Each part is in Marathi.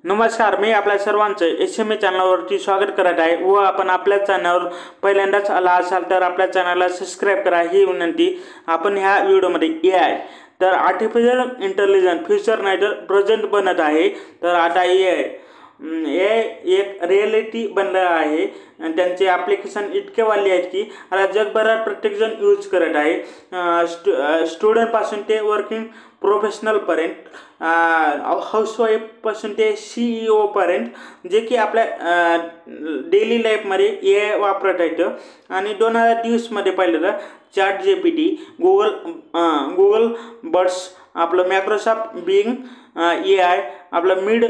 नमस्कार, मी आपल्या सर्वांचं एस-एम-ए चॅनलवरती स्वागत करत आहे व आपण आपल्या चॅनलवर पहिल्यांदाच आला असाल तर आपल्या चॅनलला सबस्क्राईब करा ही विनंती। आपण ह्या व्हिडिओमध्ये AI तर आर्टिफिशियल इंटेलिजन्स फ्युचर नाही तर प्रेझेंट बनत आहे। तर आता AI एक रिॲलिटी बनलं आहे आणि त्यांचे ॲप्लिकेशन इतके वाढले आहेत की आता जगभरात प्रत्येकजण यूज करत आहे। स्टुडंटपासून ते वर्किंग प्रोफेशनलपर्यंत, हाऊसवाईफपासून ते CEO पर्यंत जे की आपल्या डेली लाईफमध्ये AI वापरत आहेत। आणि 2020मध्ये पाहिलं तर ChatGPT, गुगल बर्ड्स, आपलं मायक्रोसॉफ्ट बिंग AI, आपलं mid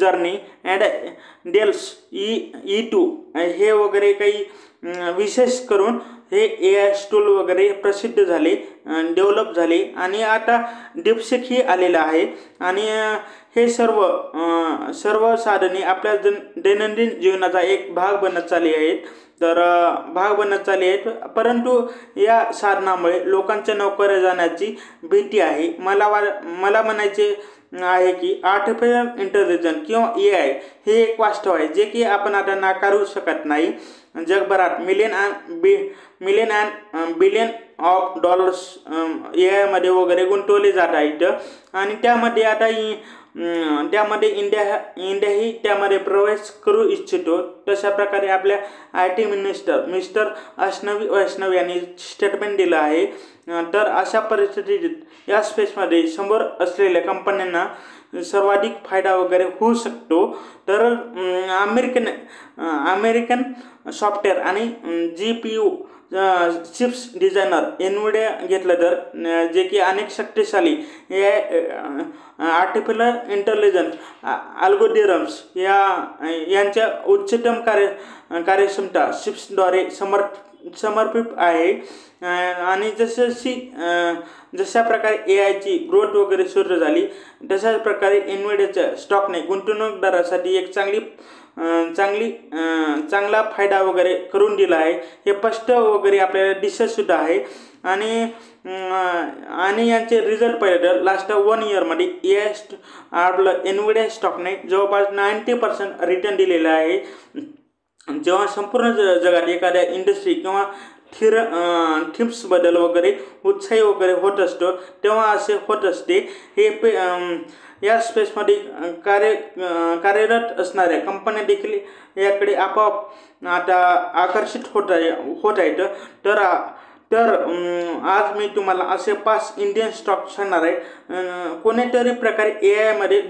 journey and Dalle's E2 हे वगैरे काही विशेष करून हे AI टूल वगैरे प्रसिद्ध झाले, डेव्हलप झाले आणि आता डीपसीक ही आलेलं आहे। आणि हे सर्व साधने आपल्या दैनंदिन जीवनाचा एक भाग बनत चालली आहेत। परंतु या साधनामुळे लोकांच्या नोकऱ्या जाण्याची भीती आहे। मला म्हणायचे आहे की आर्टिफिशियल इंटेलिजन्स किंवा AI हे एक वास्तव आहे जे की आपण आता नाकारू शकत नाही। जगभरात million and billion of dollars AI मध्ये वगैरे गुंतवले जात आहेत आणि त्यामध्ये इंडियाही त्यामध्ये प्रवेश करू इच्छितो। तशा प्रकारे आपल्या IT मिनिस्टर मिस्टर अश्विनी वैष्णव यांनी स्टेटमेंट दिलं आहे। तर अशा परिस्थितीत या स्पेसमध्ये समोर असलेल्या कंपन्यांना सर्वाधिक फायदा वगैरे होऊ शकतो। तर अमेरिकन सॉफ्टवेअर आणि GPU चिप्स डिझायनर NVIDIA घेतलं तर जे की अनेक शक्तिशाली आर्टिफिशियल इंटेलिजन्स अल्गोरिदम्स यांच्या उच्चतम कार्यक्षमता चिप्सद्वारे समर्पित आहे। आणि जशा प्रकारे AIची ग्रोथ वगैरे सुरू झाली तशाच प्रकारे NVIDIAच्या स्टॉकने गुंतवणूकदारासाठी एक चांगला फायदा वगैरे करून दिला आहे। हे स्पष्ट वगैरे आपल्याला दिसत सुद्धा आहे। आणि यांचे रिझल्ट पाहिलं तर लास्ट 1 इयरमध्ये आपलं NVIDIA स्टॉकने जवळपास 90% रिटर्न दिलेला आहे। जेव्हा संपूर्ण जगात एखाद्या इंडस्ट्री किंवा थीम्सबद्दल वगैरे उत्साही वगैरे होत असतो तेव्हा असे होत असते। हे या स्पेसमध्ये कार्यरत असणाऱ्या कंपन्या देखील याकडे आपोआप आता आकर्षित होत आहेत। तर आज मी तुम्हाला असे 5 इंडियन स्टॉक सांगणार आहे कोणत्यातरी प्रकारे AI मध्ये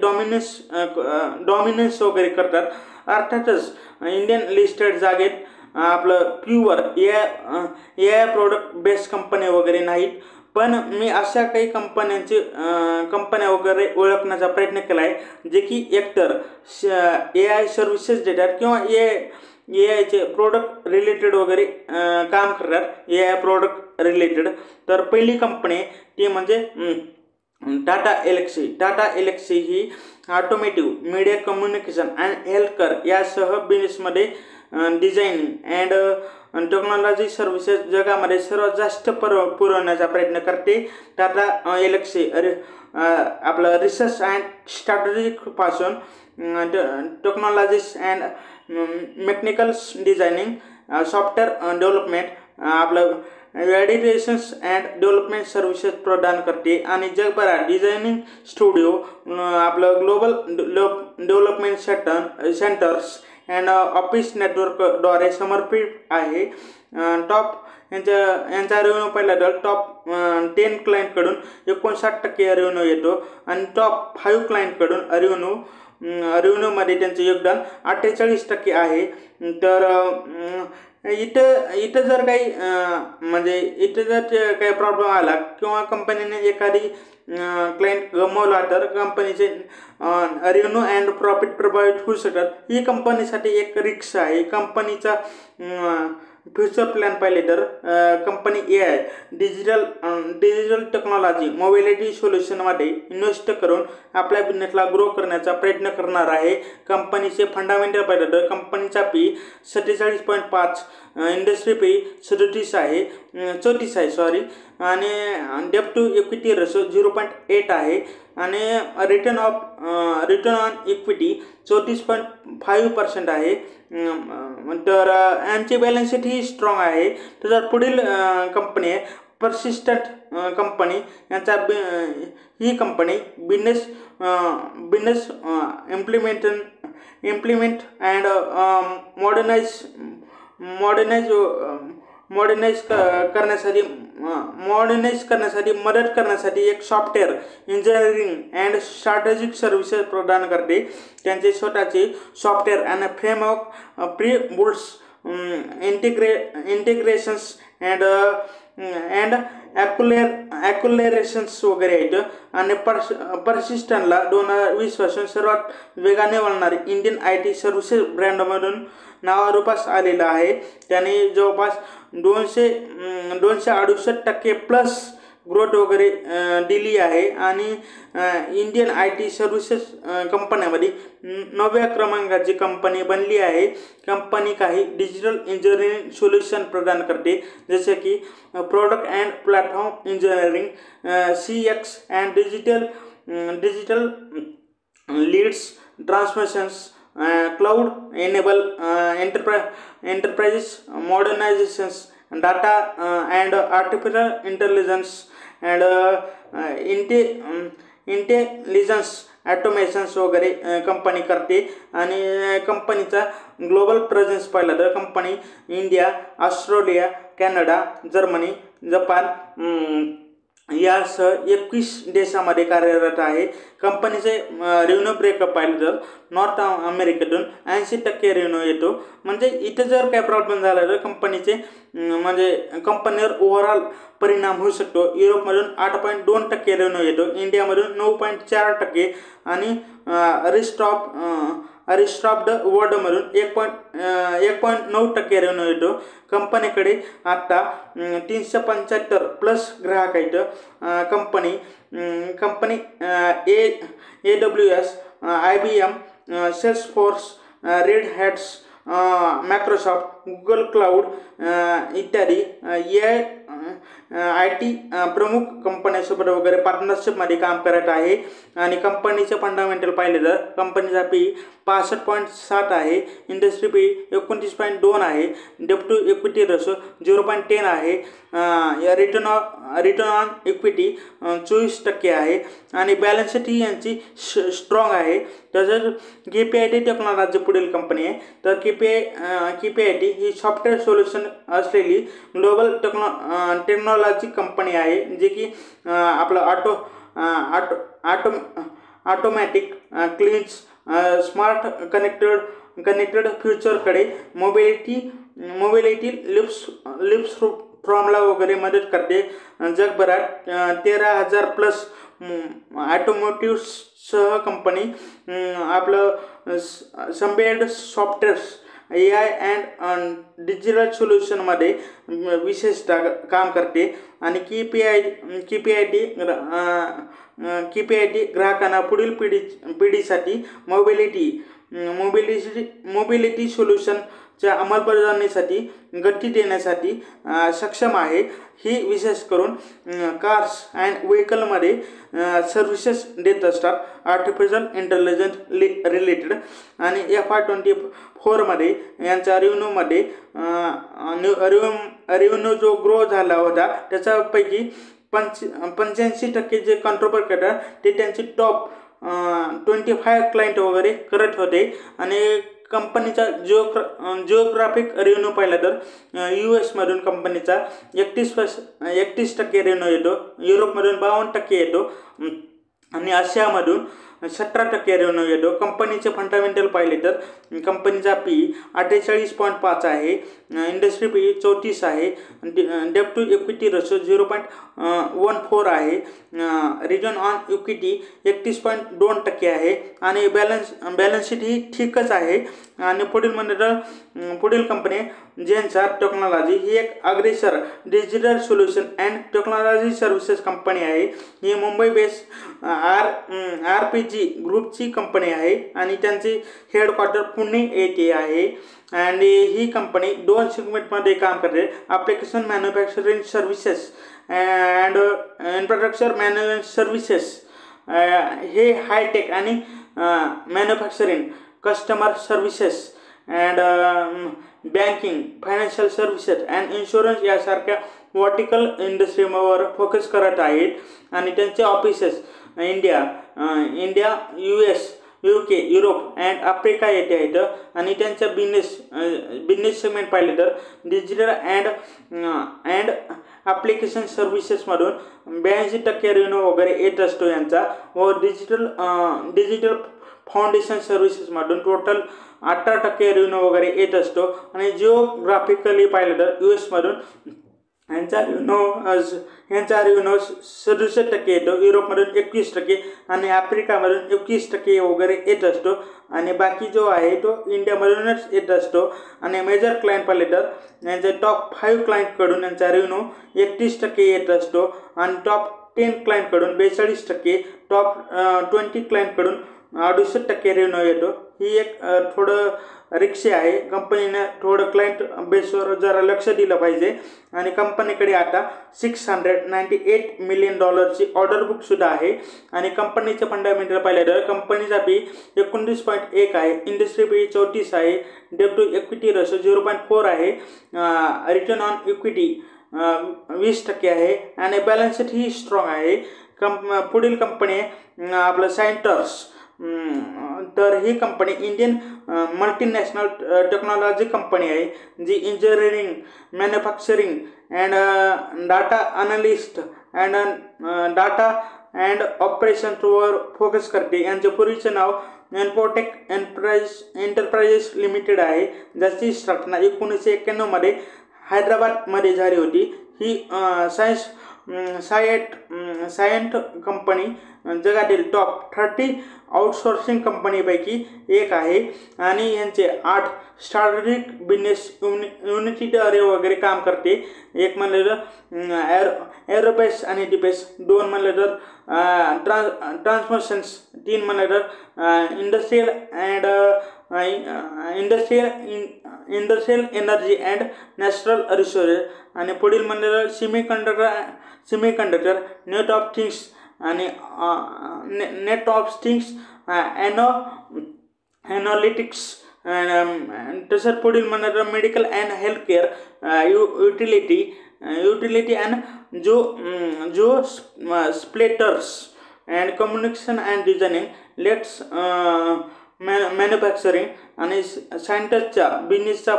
डॉमिनन्स वगैरे करतात। अर्थातच इंडियन लिस्टेड जागेत आपलं pure AI product based company वगैरे नाहीत, पण मी अशा काही कंपन्या वगैरे ओळखण्याचा प्रयत्न केला आहे जे की एकतर AI सर्व्हिसेस देतात किंवा AIचे प्रोडक्ट रिलेटेड वगैरे काम करतात। AI प्रोडक्ट रिलेटेड तर पहिली कंपनी ती म्हणजे टाटा एल्क्सी ही automotive, media, communication and healthcare यासह बिझनेसमध्ये डिझायनिंग अँड टेक्नॉलॉजी सर्व्हिसेस जगामध्ये सर्वात जास्त पुरवण्याचा प्रयत्न करते। टाटा एल्क्सी आपलं रिसर्च अँड स्ट्रॅटेजिकपासून technologies and mechanical designing, software development, आपलं व्हॅलिडेशन्स अँड डेव्हलपमेंट सर्व्हिसेस प्रदान करते। आणि जगभरात डिझायनिंग स्टुडिओ, आपलं global development centres and office नेटवर्कद्वारे समर्पित आहे। यांचा रेव्हेन्यू पाहिला तर टॉप 10 क्लायंटकडून 59% रेव्हेन्यू येतो आणि टॉप 5 क्लायंटकडून रेव्हेन्यूमध्ये त्यांचं योगदान 48% आहे। तर इथं जर काही काही प्रॉब्लेम आला किंवा कंपनीने एखादी क्लायंट गमावला तर कंपनीचे रेव्हेन्यू अँड प्रॉफिट प्रभावित होऊ शकतात। ही कंपनीसाठी एक रिस्क आहे। कंपनीचा फ्युचर प्लॅन पाहिले तर company AI digital technology mobility सोल्युशनमध्ये इन्व्हेस्ट करून आपल्या बिझनेसला ग्रो करण्याचा प्रयत्न करणार आहे। कंपनीचे फंडामेंटल पाहिलं तर कंपनीचा PE 47.5, इंडस्ट्री PE 34 आहे। आणि डेट टू इक्विटी रेशो 0.8 आहे आणि रिटर्न ऑन इक्विटी 34.5% आहे। तर यांची बॅलन्स शीट ही स्ट्रॉंग आहे। तर पुढील कंपनी आहे पर्सिस्टंट कंपनी। यांचा ही company business implement and modernise करण्यासाठी मदत करण्यासाठी एक software engineering and strategic services प्रदान करते। त्यांचे स्वतःचे सॉफ्टवेअर आणि framework pre builds integrations and accelerations वगैरे आहेत। आणि पर्सिस्टंटला 2020 पासून सर्वात वेगाने वळणारे इंडियन IT सर्व्हिसेस ब्रँडमधून नावारूपास आलेला आहे। त्याने जवळपास 268% प्लस ग्रोथ वगैरे दिली आहे आणि इंडियन IT सर्व्हिसेस कंपन्यामध्ये 9व्या क्रमांकाची कंपनी बनली आहे। कंपनी काही डिजिटल इंजिनिअरिंग सोल्युशन प्रदान करते, जसे की product and platform engineering, CX and digital leads transmissions, cloud enable enterprises modernisations, data and artificial intelligence and intelligence automations वगैरे कंपनी करते। आणि कंपनीचा ग्लोबल प्रेझेन्स पाहिला तर company India, Australia, Canada, Germany, Japan यासह 21 देशामध्ये कार्यरत आहे। कंपनीचे रेव्हेन्यू ब्रेकअप पाहिलं तर नॉर्थ अमेरिकेतून 80% रेव्हेन्यू येतो। म्हणजे इथे जर काय प्रॉब्लेम झाला तर कंपनीचे म्हणजे कंपनीवर ओव्हरऑल परिणाम होऊ शकतो। युरोपमधून 8.2% रेव्हेन्यू येतो, इंडियामधून 9.4% आणि रिस्ट ऑफ द वर्ल्डमधून 1.9% रेव्हेन्यू येतो। कंपनीकडे आता 375 प्लस ग्राहक आहेत। Company AWS, IBM, Salesforce, red hats, Microsoft, Google cloud इत्यादी IT प्रमुख कंपन्यांसोबत वगैरे पार्टनरशिपमध्ये काम करत आहे। आणि कंपनीचे फंडामेंटल पाहिले तर कंपनीचा PE 65.7 आहे, इंडस्ट्री PE 29.2 आहे, डेट टू इक्विटी रेशो 0.10 आहे, रिटर्न ऑन इक्विटी 24% आहे आणि बॅलन्स शीट ही यांची स्ट्रॉंग आहे। तसेच KPIT टेक्नॉलॉजी पुढील कंपनी आहे। तर KPIT ही सॉफ्टवेअर सोल्युशन असलेली ग्लोबल टेक्नॉलॉजी कंपनी आहे, जे की आपलं ऑटोमॅटिक क्लीन्स स्मार्ट कनेक्टेड फ्युचरकडे मोबिलिटी लिप्स फ्रॉमला वगैरे मदत करते। जगभरात 13,000 प्लस ऑटोमोटिव्हसह कंपनी आपलं संबेड सॉफ्टवेअर्स AI अँड डिजिटल सोल्युशनमध्ये विशेषतः काम करते। आणि KPIT ग्राहकांना पुढील पिढीसाठी मोबिलिटी सोल्युशनच्या अंमलबजावणीसाठी गती देण्यासाठी सक्षम आहे। ही विशेष करून कार्स अँड व्हेकलमध्ये सर्व्हिसेस देत असतात, आर्टिफिशियल इंटेलिजन्स रिलेटेड। आणि FY24 मध्ये यांच्या रेव्हेन्यू जो ग्रो झाला होता त्याच्यापैकी 85% जे कंट्रोल करतात ते त्यांचे टॉप 25 क्लायंट वगैरे करत होते। आणि कंपनीचा जिओग्राफिक रेव्हेन्यू पाहिला तर US मधून कंपनीचा 31% रेव्हेन्यू येतो, युरोपमधून 52% येतो आणि आशियामधून 17% रेव्हेन्यू येतो। कंपनीचे फंडामेंटल पाहिले तर कंपनीचा PE 48.5 आहे, इंडस्ट्री PE 34 आहे, डेट टू इक्विटी रेशो 0.14 आहे, रिटर्न ऑन इक्विटी 31.2% आहे आणि बॅलन्स शीट ही ठीकच आहे। आणि पुढील कंपनी जेन्सार टेक्नॉलॉजी ही एक अग्रेसर digital solution and technology services company आहे। ही मुंबई बेस्ड RPG ग्रुपची कंपनी आहे आणि त्यांचे हेडक्वार्टर पुणे येथे आहे। आणि ही कंपनी 2 सेगमेंटमध्ये काम करते, application manufacturing services and infrastructure management services, हे हायटेक आणि manufacturing, customer services and banking, financial services and insurance यासारख्या वर्टिकल इंडस्ट्रीवर फोकस करत आहेत। आणि त्यांचे offices India, US, UK, Europe and Africa येथे आहेत। आणि त्यांच्या बिझनेस सेगमेंट पाहिले तर डिजिटल अँड ॲप्लिकेशन सर्व्हिसेसमधून 82% रेव्हेन्यू वगैरे येत असतो यांचा, व डिजिटल फाउंडेशन सर्व्हिसेसमधून टोटल 18% रेव्हेन्यू वगैरे येत असतो। आणि जिओग्राफिकली पाहिलं तर US मधून यांचा रेव्हेन्यू 67% येतो, युरोपमधून 21% आणि आफ्रिकामधून 21% वगैरे येत असतो। आणि बाकी जो आहे तो इंडियामधूनच येत असतो। आणि मेजर क्लायंट पाहिले तर यांचे टॉप 5 क्लायंटकडून यांचा रेव्हेन्यू 31% येत असतो, आणि टॉप 10 क्लायंटकडून 42%, टॉप 20 क्लायंटकडून 68% रेव्हेन्यू येतो। ही एक थोडं रिक्शी आहे, कंपनीने थोडं क्लायंट बेसवर जरा लक्ष दिलं पाहिजे। आणि कंपनीकडे आता $698 मिलियन ऑर्डर बुक सुद्धा आहे। आणि कंपनीचे फंडामेंटल पाहिले तर कंपनीचा पी 19.1 आहे, इंडस्ट्री पी 34 आहे, डेट टू इक्विटी रेशो 0.4 आहे, रिटर्न ऑन इक्विटी 20% आहे, आणि बॅलन्स शीट ही स्ट्रॉंग आहे। पुढील कंपनी आपलं सायंटर्स, तर ही company Indian multinational technology company आहे, जी engineering, manufacturing and data analyst and data and ऑपरेशन्सवर फोकस करते। यांचे पूर्वीचे नाव एन्फोटेक एंटरप्राइजेस लिमिटेड आहे, ज्याची स्थापना 1991 मध्ये हैदराबादमध्ये झाली होती। ही सायंट कंपनी जगातील टॉप 30 आउटसोर्सिंग कंपनीपैकी एक आहे। आणि यांचे 8 स्ट्रॅटेजिक बिझनेस युनिटद्वारे वगैरे काम करते। एक म्हणलं तर एरोस्पेस आणि डिफेन्स, 2 म्हणलं तर ट्रान्समिशन्स, 3 म्हणलं तर industrial energy and natural resources, आणि पुढील म्हणलं तर सेमीकंडक्टर, नेट ऑफ थिंग्स आणि एनालिटिक्स, तसंच पुढील म्हणलं तर medical and health care, utility and जो स्प्लेटर्स and communication and designing, let's manufacturing. आणि सायंटिस्टच्या बिझनेसचा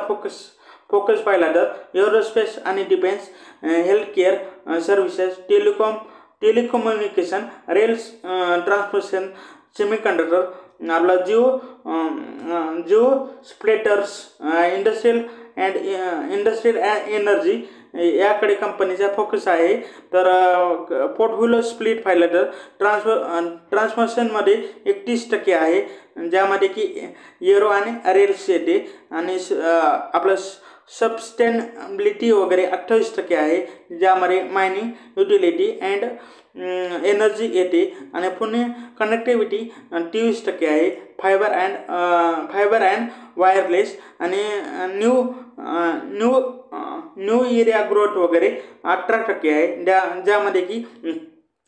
फोकस पाहिला तर एरोस्पेस आणि defence, health care services, telecommunication, rails, transmission, semiconductor, आपला जिओ स्प्लेटर्स, इंडस्ट्रियल एनर्जी याकडे कंपनीचा फोकस आहे। तर पोर्टफोलिओ स्प्लिट पाहिलं तर ट्रान्समिशनमध्ये 31% आहे, ज्यामध्ये की एरो आणि रेल्स येते। आणि आपलं सस्टेनेबिलिटी वगैरे 28% आहे, ज्यामध्ये मायनिंग, युटिलिटी अँड एनर्जी येते। आणि पुणे कनेक्टिव्हिटी 23% आहे, फायबर अँड वायरलेस, आणि न्यू एरिया ग्रोथ वगैरे 18% आहे, ज्यामध्ये की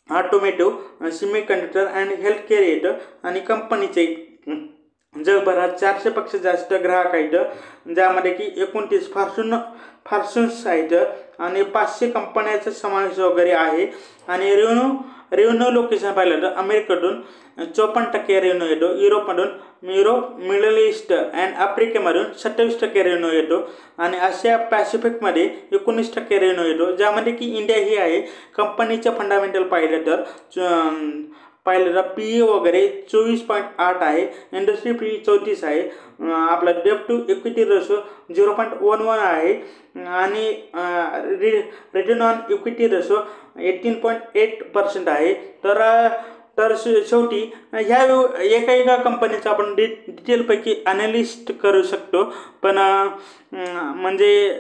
automotive, semiconductor and health care येतं। आणि कंपनीचे जगभरात 400 पेक्षा जास्त ग्राहक आहेत, ज्यामध्ये की 29 फॉर्च्यून्स आहेत, आणि 500 कंपन्यांचा समावेश वगैरे आहे। आणि रेव्हेन्यू लोकेशन पाहिलं तर अमेरिकेतून 54% रेव्हेन्यू येतो, युरोप, मिडल ईस्ट अँड आफ्रिकेमधून 27% रेव्हेन्यू येतो, आणि आशिया पॅसिफिकमध्ये 19% रेव्हेन्यू येतो, ज्यामध्ये की इंडिया ही आहे। कंपनीचे फंडामेंटल पाहिलं तर PE वगैरे 24.8 आहे, इंडस्ट्री पी 34 आहे, आपला डेट टू इक्विटी रेशो 0.11 आहे, आणि रिटर्न ऑन इक्विटी रेशो 18.8% आहे। तर शेवटी ह्या एका कंपनीचा आपण डिटेलपैकी अनालिस्ट करू शकतो, पण म्हणजे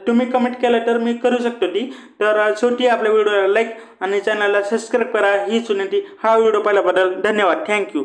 तुम्ही कमेंट केलं तर मी करू शकतो ती। तर शेवटी आपल्या व्हिडिओला लाईक आणि चॅनलला सबस्क्राईब करा हीच विनंती। हा व्हिडिओ पाहिल्याबद्दल धन्यवाद, थँक्यू।